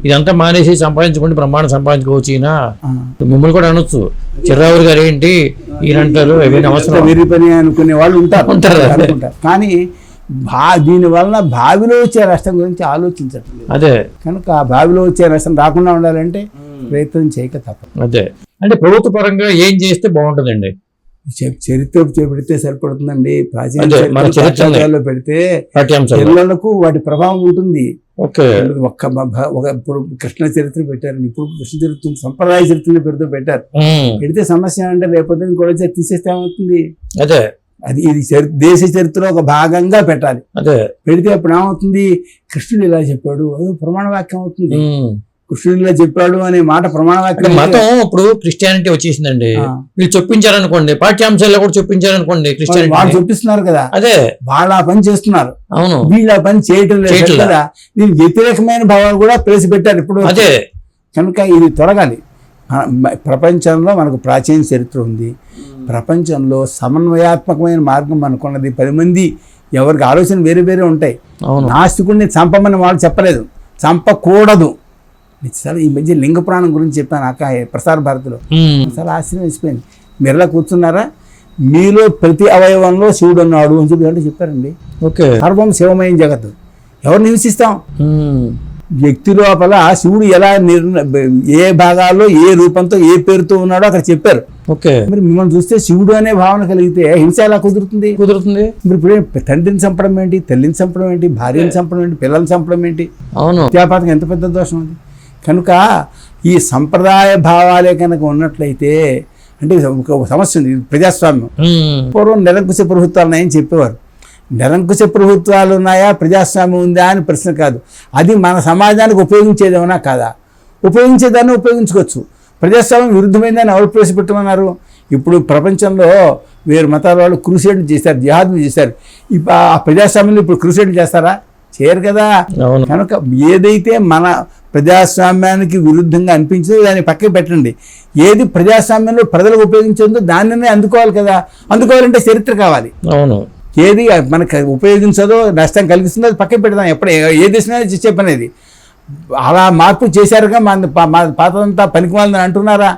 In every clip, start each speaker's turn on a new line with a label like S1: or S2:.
S1: ఇదంతా మానేసి సంపాదించుకుంటే బ్రహ్మాండం సంపాదించుకోవచ్చు ఈయన, మిమ్మల్ని కూడా అనొచ్చు చిర్రావురు గారు ఏంటి ఈయన అంటారు, అవసరం
S2: వీరి పని అనుకునే వాళ్ళు ఉంటారు. కానీ దీని వలన భావిలో వచ్చే నష్టం గురించి ఆలోచించట్లేదు.
S1: అదే
S2: కనుక ఆ భావిలో వచ్చే నష్టం రాకుండా ఉండాలంటే ప్రయత్నం చేయక తప్పదు.
S1: అదే అంటే ప్రభుత్వ పరంగా ఏం చేస్తే బాగుంటుందండి?
S2: చరిత్ర పెడితే సరిపడుతుందండి. ప్రాచీన
S1: చరిత్రలో
S2: పెడితే పిల్లలకు వాటి ప్రభావం ఉంటుంది. ఇప్పుడు కృష్ణ చరిత్ర పెట్టారు, ఇప్పుడు కృష్ణ చరిత్ర సంప్రదాయ చరిత్రను పెట్టారు. పెడితే సమస్య అంటే రేపొద్దు కూడా తీసేస్తే ఏమవుతుంది?
S1: అదే
S2: అది ఇది దేశ చరిత్రలో ఒక భాగంగా పెట్టాలి.
S1: అదే పెడితే
S2: అప్పుడు ఏమవుతుంది? కృష్ణుడు ఇలా చెప్పాడు, అది ప్రమాణ వాక్యం అవుతుంది. కృష్ణుడు ఇలా చెప్పాడు అనే మాట ప్రమాణ వాక్యం.
S1: మతం ఇప్పుడు క్రిస్టియానిటీ వచ్చేసిందండి, వీళ్ళు చొప్పించారనుకోండి, పాఠ్యాంశాల్లో కూడా చొప్పించారనుకోండి, క్రిస్టియానిటీ వాళ్ళు
S2: చొప్పిస్తున్నారు కదా,
S1: అదే
S2: వాళ్ళ ఆ పని చేస్తున్నారు.
S1: అవును,
S2: వీళ్ళు ఆ పని చేయటం లేదు కదా. దీనికి వ్యతిరేకమైన భావాలు కూడా ప్రవేశపెట్టారు ఇప్పుడు.
S1: అదే
S2: కనుక ఇది తొలగాలి. ప్రపంచంలో మనకు ప్రాచీన చరిత్ర ఉంది. ప్రపంచంలో సమన్వయాత్మకమైన మార్గం మనకున్నది. 10 మంది ఎవరికి ఆలోచన వేరే వేరే ఉంటాయి. నాస్తికుడిని చంపమని వాళ్ళు చెప్పలేదు, చంపకూడదు. చాలా ఈ మధ్య లింగ పురాణం గురించి చెప్పాను ప్రసార భారతిలో, చాలా ఆశ్చర్యం వేసిపోయింది. మీరు ఎలా కూర్చున్నారా, మీలో ప్రతి అవయవంలో శివుడు ఉన్నాడు అని చెప్పి చెప్పారండి. సర్వం శివమయం జగత్తు. ఎవరు నివసిస్తాం? వ్యక్తి లోపల శివుడు ఎలా ఏ భాగాల్లో ఏ రూపంతో ఏ పేరుతో ఉన్నాడో అక్కడ చెప్పారు. మరి మిమ్మల్ని చూస్తే శివుడు అనే భావన కలిగితే హింస ఎలా కుదురుతుంది? మరి ఇప్పుడు తండ్రిని చంపడం ఏంటి, తల్లిని చంపడం ఏంటి, భార్యని చంపడం ఏంటి, పిల్లల్ని చంపడం ఏంటి? విద్యాపాతకం ఎంత పెద్ద దోషం అది. కనుక ఈ సంప్రదాయ భావాలే కనుక ఉన్నట్లయితే, అంటే ఒక సమస్య ఉంది ప్రజాస్వామ్యం. పూర్వం నిరంకుశ ప్రభుత్వాలు ఉన్నాయని చెప్పేవారు. నిరంకుశ ప్రభుత్వాలు ఉన్నాయా, ప్రజాస్వామ్యం ఉందా అని ప్రశ్న కాదు. అది మన సమాజానికి ఉపయోగించేదేమన్నా కాదా? ఉపయోగించేదాన్ని ఉపయోగించుకోవచ్చు. ప్రజాస్వామ్యం విరుద్ధమైందని ఎవరు ప్రవేశపెట్టమన్నారు? ఇప్పుడు ప్రపంచంలో వేరు మతాల వాళ్ళు క్రూసేడ్లు చేశారు, జిహాద్లు చేశారు. ఆ ప్రజాస్వామ్యంలో ఇప్పుడు క్రూసేడ్లు చేస్తారా? చేయరు కదా. కనుక ఏదైతే మన ప్రజాస్వామ్యానికి విరుద్ధంగా అనిపించిందో దాన్ని పక్కకి పెట్టండి. ఏది ప్రజాస్వామ్యంలో ప్రజలకు ఉపయోగించిందో దానినే అందుకోవాలి కదా. అందుకోవాలంటే చరిత్ర కావాలి. ఏది మనకు ఉపయోగించదో నష్టం కలిగిస్తుందో అది పక్కకి పెడదాం. ఎప్పుడు ఏ దేశమైనా చెప్పనేది అలా మార్పు చేశారుగా. మన పాతదంతా పనికిమాలని అంటున్నారా?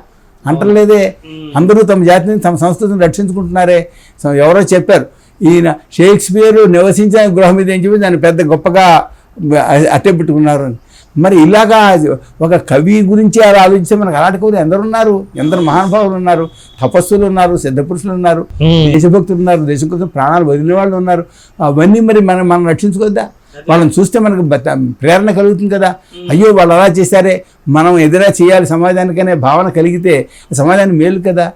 S2: అంటలేదే. అందరూ తమ జాతిని తమ సంస్కృతిని రక్షించుకుంటున్నారే. ఎవరో చెప్పారు, ఈయన షేక్స్పియర్ నివసించిన గృహం ఇది అని చెప్పి దాన్ని పెద్ద గొప్పగా అట్టే పెట్టుకున్నారు అని. మరి ఇలాగా ఒక కవి గురించి అలా ఆలోచిస్తే మనకు అలాంటి కవులు ఎందరున్నారు, ఎందరు మహానుభావులు ఉన్నారు, తపస్సులు ఉన్నారు, సిద్ధపురుషులు ఉన్నారు, దేశభక్తులు ఉన్నారు, దేశం కోసం ప్రాణాలు వదిలిన వాళ్ళు ఉన్నారు. అవన్నీ మరి మనం రక్షించుకోద్దా? వాళ్ళని చూస్తే మనకు ప్రేరణ కలుగుతుంది కదా. అయ్యో వాళ్ళు అలా చేశారే, మనం ఎదురా చేయాలి సమాజానికనే భావన కలిగితే సమాజానికి మేలు కదా.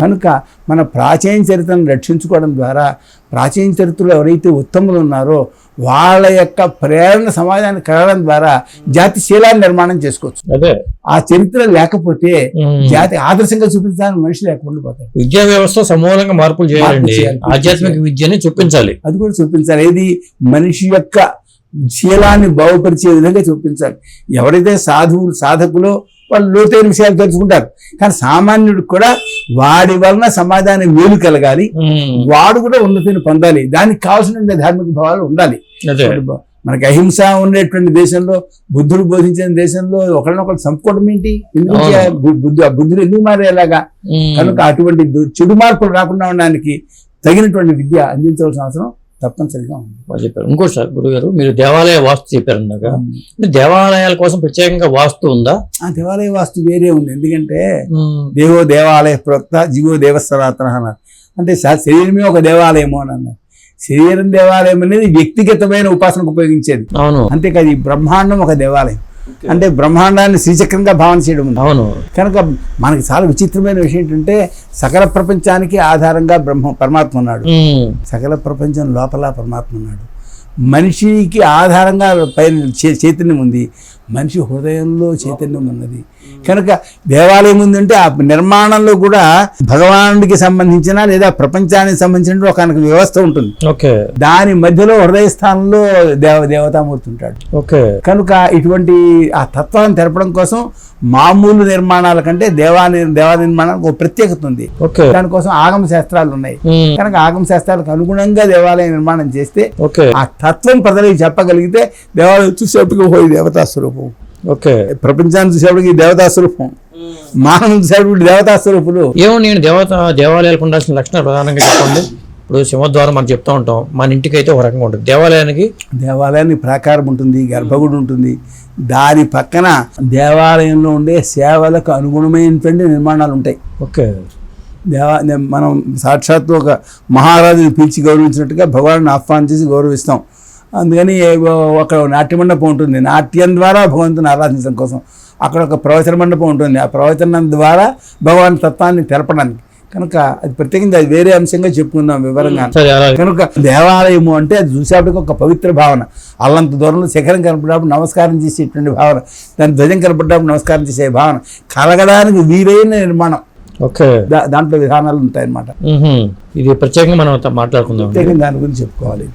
S2: కనుక మన ప్రాచీన చరిత్రను రక్షించుకోవడం ద్వారా, ప్రాచీన చరిత్రలో ఎవరైతే ఉత్తములు ఉన్నారో వాళ్ళ యొక్క ప్రేరణ సమాజానికి కలగడం ద్వారా జాతి శీలాన్ని నిర్మాణం చేసుకోవచ్చు. ఆ చరిత్ర లేకపోతే జాతి ఆదర్శంగా చూపించడానికి మనిషి లేకుండా పోతారు.
S1: విద్యా వ్యవస్థ సమూలంగా మార్పులు చేయాలండి. ఆధ్యాత్మిక విద్యని చూపించాలి, అది
S2: కూడా చూపించాలి. ఏది మనిషి యొక్క శీలాన్ని బాగుపరిచే విధంగా చూపించాలి. ఎవరైతే సాధకులో వాళ్ళు లోతైన విషయాలు తెలుసుకుంటారు. కానీ సామాన్యుడికి కూడా వాడి వలన సమాజానికి మేలు కలగాలి, వాడు కూడా ఉన్నతిని పొందాలి. దానికి కావాల్సిన ధార్మిక భావాలు ఉండాలి. మనకి అహింస ఉండేటువంటి దేశంలో, బుద్ధుడు బోధించిన దేశంలో ఒకరినొకరు చంపుకోవడం ఏంటి? బుద్ధుడు ఎందుకు మారేలాగా? కనుక అటువంటి చెడు మార్పులు రాకుండా ఉండడానికి తగినటువంటి విద్య అందించవలసిన అవసరం తప్పనిసరిగా ఉంది.
S1: చెప్పారు. ఇంకోటి సార్ గురుగారు, మీరు దేవాలయ వాస్తు చెప్పారన్నాక, దేవాలయాల కోసం ప్రత్యేకంగా వాస్తు ఉందా?
S2: దేవాలయ వాస్తు వేరే ఉంది. ఎందుకంటే దేవో దేవాలయ ప్రోక్త జీవో దేవస్థాన అన్నారు. అంటే శరీరమే ఒక దేవాలయము అని అన్నారు. శరీరం దేవాలయం అనేది వ్యక్తిగతమైన ఉపాసనకు ఉపయోగించేది. అంతేకాదు ఈ బ్రహ్మాండం ఒక దేవాలయం. అంటే బ్రహ్మాండాన్ని శ్రీచక్రంగా భావన చేయడం ఉంది. కనుక మనకి చాలా విచిత్రమైన విషయం ఏంటంటే సకల ప్రపంచానికి ఆధారంగా పరమాత్మ ఉన్నాడు. సకల ప్రపంచం లోపల పరమాత్మ ఉన్నాడు. మనిషికి ఆధారంగా పైన చైతన్యం ఉంది, మనిషి హృదయంలో చైతన్యం ఉన్నది. కనుక దేవాలయం ఉందంటే ఆ నిర్మాణంలో కూడా భగవానుడికి సంబంధించిన లేదా ప్రపంచానికి సంబంధించిన ఒక వ్యవస్థ ఉంటుంది. దాని మధ్యలో హృదయ స్థానంలో దేవతామూర్తి ఉంటాడు. కనుక ఇటువంటి ఆ తత్వాన్ని తెరపడం కోసం మామూలు నిర్మాణాల కంటే దేవా నిర్మాణానికి ఒక ప్రత్యేకత ఉంది. దానికోసం ఆగమ శాస్త్రాలు ఉన్నాయి. కనుక ఆగమ శాస్త్రాలకు అనుగుణంగా దేవాలయ నిర్మాణం చేస్తే ఆ తత్వం ప్రజలకు చెప్పగలిగితే దేవాలయం చూసేట్టుగా పోయి దేవతా స్వరూపం.
S1: ఓకే.
S2: ప్రపంచాన్ని చూసేప్పటికి ఈ దేవతా స్వరూపం, మానవం చూసేటప్పుడు దేవతా స్వరూపులు.
S1: ఏమో నేను దేవాలయాలకు ఉండాల్సిన లక్షణాలు ప్రధానంగా చెప్పండి. ఇప్పుడు సింహద్వారం మనం చెప్తా ఉంటాం, మన ఇంటికి అయితే ఒక రకంగా ఉంటుంది,
S2: దేవాలయానికి ప్రాకారం ఉంటుంది, గర్భగుడి ఉంటుంది, దాని పక్కన దేవాలయంలో ఉండే సేవలకు అనుగుణమైనటువంటి నిర్మాణాలు ఉంటాయి.
S1: ఓకే.
S2: మనం సాక్షాత్తు ఒక మహారాజుని పిలిచి గౌరవించినట్టుగా భగవాన్ని ఆహ్వానం చేసి గౌరవిస్తాం. అందుకని ఒక నాట్య మండపం ఉంటుంది, నాట్యం ద్వారా భగవంతుని ఆరాధించడం కోసం. అక్కడ ఒక ప్రవచన మండపం ఉంటుంది, ఆ ప్రవచనం ద్వారా భగవాన్ తత్వాన్ని తెలపడానికి. కనుక అది ప్రత్యేకంగా అది వేరే అంశంగా చెప్పుకుందాం వివరంగా. కనుక దేవాలయము అంటే అది చూసేప్పటికి ఒక పవిత్ర భావన. అల్లంత దూరంలో శిఖరం కనపడినప్పుడు నమస్కారం చేసేటువంటి భావన, దాని ధ్వజం కనపడినప్పుడు నమస్కారం చేసే భావన కలగడానికి వీలైన నిర్మాణం.
S1: ఓకే.
S2: దాంట్లో విధానాలు ఉంటాయన్నమాట.
S1: ఇది ప్రత్యేకంగా మనం మాట్లాడుకుందాం,
S2: ప్రత్యేకంగా దాని గురించి చెప్పుకోవాలి.